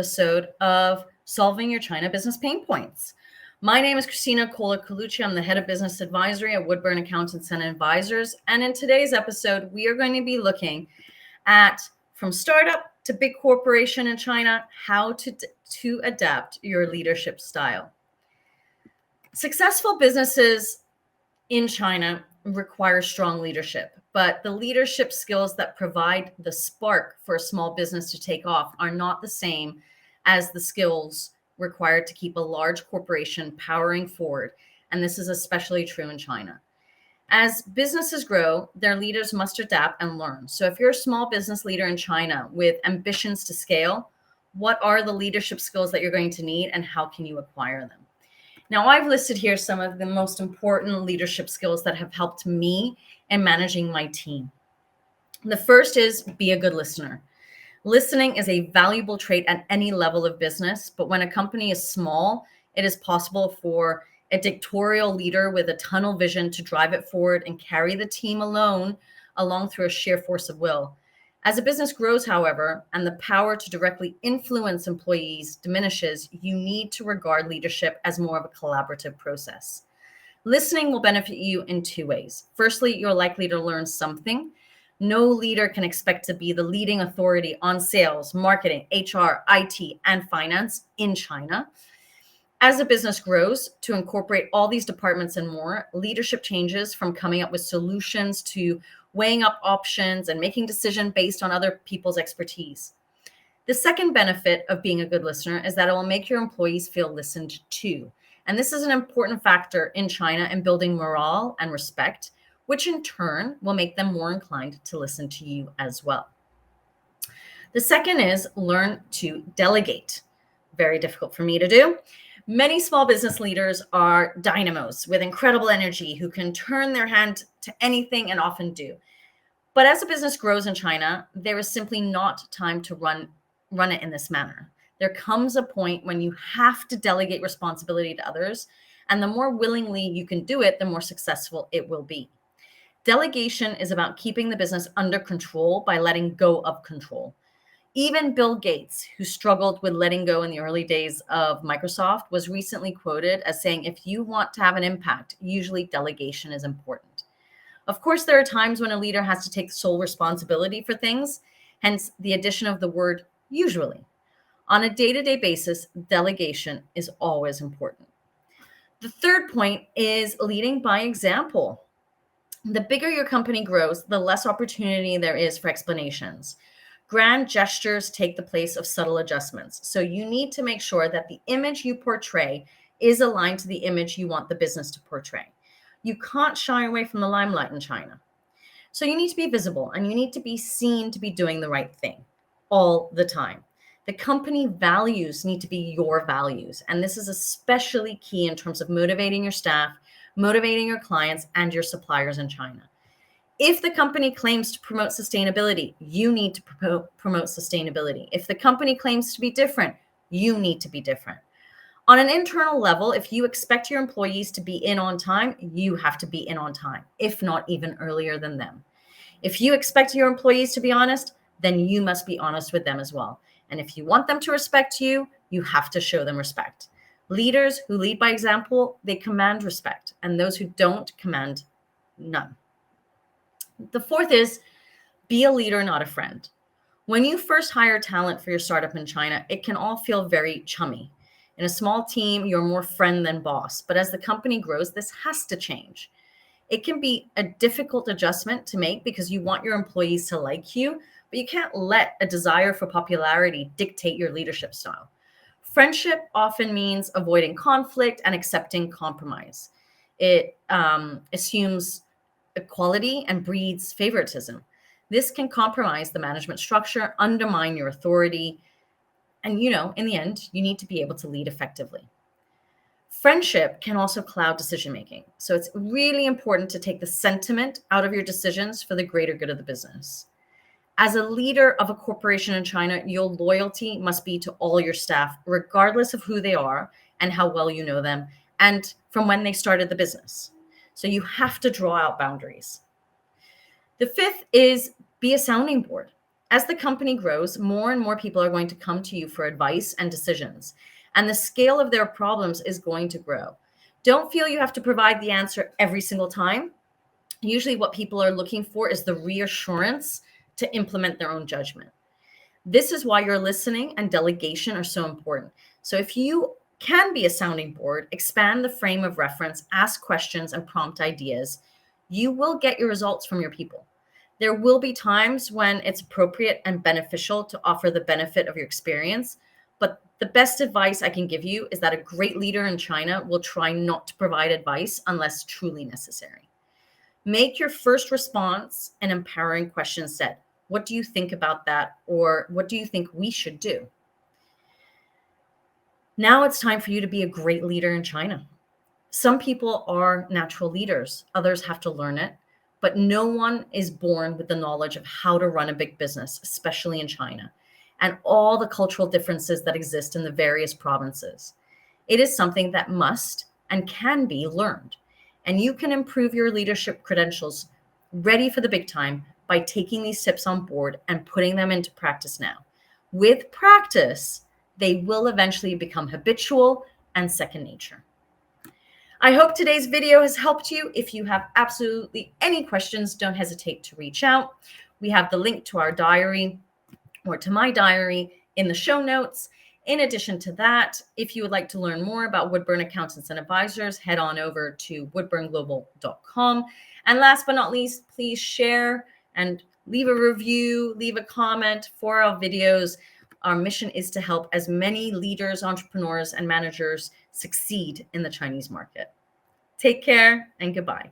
episode of Solving Your China Business Pain Points. My name is Christina Cola-Colucci. I'm the head of business advisory at Woodburn Accountants and Advisors. And in today's episode, we are going to be looking at, from startup to big corporation in China, how to adapt your leadership style. Successful businesses in China require strong leadership, but the leadership skills that provide the spark for a small business to take off are not the same as the skills required to keep a large corporation powering forward. And this is especially true in China. As businesses grow, their leaders must adapt and learn. So if you're a small business leader in China with ambitions to scale, what are the leadership skills that you're going to need and how can you acquire them? Now, I've listed here some of the most important leadership skills that have helped me in managing my team. The first is be a good listener. Listening is a valuable trait at any level of business, but when a company is small, it is possible for a dictatorial leader with a tunnel vision to drive it forward and carry the team along through a sheer force of will. As a business grows, however, and the power to directly influence employees diminishes, you need to regard leadership as more of a collaborative process. Listening will benefit you in two ways. Firstly, you're likely to learn something. No leader can expect to be the leading authority on sales, marketing, HR, IT, and finance in China. As a business grows, to incorporate all these departments and more, leadership changes from coming up with solutions to weighing up options and making decisions based on other people's expertise. The second benefit of being a good listener is that it will make your employees feel listened to. And this is an important factor in China in building morale and respect, which in turn will make them more inclined to listen to you as well. The second is learn to delegate. Very difficult for me to do. Many small business leaders are dynamos with incredible energy who can turn their hand to anything and often do. But as a business grows in China, there is simply not time to run it in this manner. There comes a point when you have to delegate responsibility to others, and the more willingly you can do it, the more successful it will be. Delegation is about keeping the business under control by letting go of control. Even Bill Gates, who struggled with letting go in the early days of Microsoft, was recently quoted as saying, if you want to have an impact, usually delegation is important. Of course, there are times when a leader has to take sole responsibility for things, hence the addition of the word usually. On a day-to-day basis, delegation is always important. The third point is leading by example. The bigger your company grows, the less opportunity there is for explanations. Grand gestures take the place of subtle adjustments. So you need to make sure that the image you portray is aligned to the image you want the business to portray. You can't shy away from the limelight in China. So you need to be visible and you need to be seen to be doing the right thing all the time. The company values need to be your values. And this is especially key in terms of motivating your staff, motivating your clients and your suppliers in China. If the company claims to promote sustainability, you need to promote sustainability. If the company claims to be different, you need to be different. On an internal level, if you expect your employees to be in on time, you have to be in on time, if not even earlier than them. If you expect your employees to be honest, then you must be honest with them as well. And if you want them to respect you, you have to show them respect. Leaders who lead by example, they command respect, and those who don't command none. The fourth is be a leader, not a friend. When you first hire talent for your startup in China, it can all feel very chummy. In a small team, you're more friend than boss. But as the company grows, this has to change. It can be a difficult adjustment to make because you want your employees to like you, but you can't let a desire for popularity dictate your leadership style. Friendship often means avoiding conflict and accepting compromise. It assumes equality and breeds favoritism. This can compromise the management structure, undermine your authority, and in the end, you need to be able to lead effectively. Friendship can also cloud decision-making. So it's really important to take the sentiment out of your decisions for the greater good of the business. As a leader of a corporation in China, your loyalty must be to all your staff, regardless of who they are and how well you know them, and from when they started the business. So you have to draw out boundaries. The fifth is be a sounding board. As the company grows, more and more people are going to come to you for advice and decisions, and the scale of their problems is going to grow. Don't feel you have to provide the answer every single time. Usually, what people are looking for is the reassurance to implement their own judgment. This is why your listening and delegation are so important. So, if you can be a sounding board, expand the frame of reference, ask questions, and prompt ideas, you will get your results from your people. There will be times when it's appropriate and beneficial to offer the benefit of your experience, but the best advice I can give you is that a great leader in China will try not to provide advice unless truly necessary. Make your first response an empowering question set. What do you think about that? Or what do you think we should do? Now it's time for you to be a great leader in China. Some people are natural leaders, others have to learn it, but no one is born with the knowledge of how to run a big business, especially in China, and all the cultural differences that exist in the various provinces. It is something that must and can be learned, and you can improve your leadership credentials ready for the big time by taking these tips on board and putting them into practice now. With practice, they will eventually become habitual and second nature. I hope today's video has helped you. If you have absolutely any questions, don't hesitate to reach out. We have the link to our diary or to my diary in the show notes. In addition to that, if you would like to learn more about Woodburn Accountants and Advisors, head on over to woodburnglobal.com. And last but not least, please share and leave a review, leave a comment for our videos. Our mission is to help as many leaders, entrepreneurs, and managers succeed in the Chinese market. Take care and goodbye.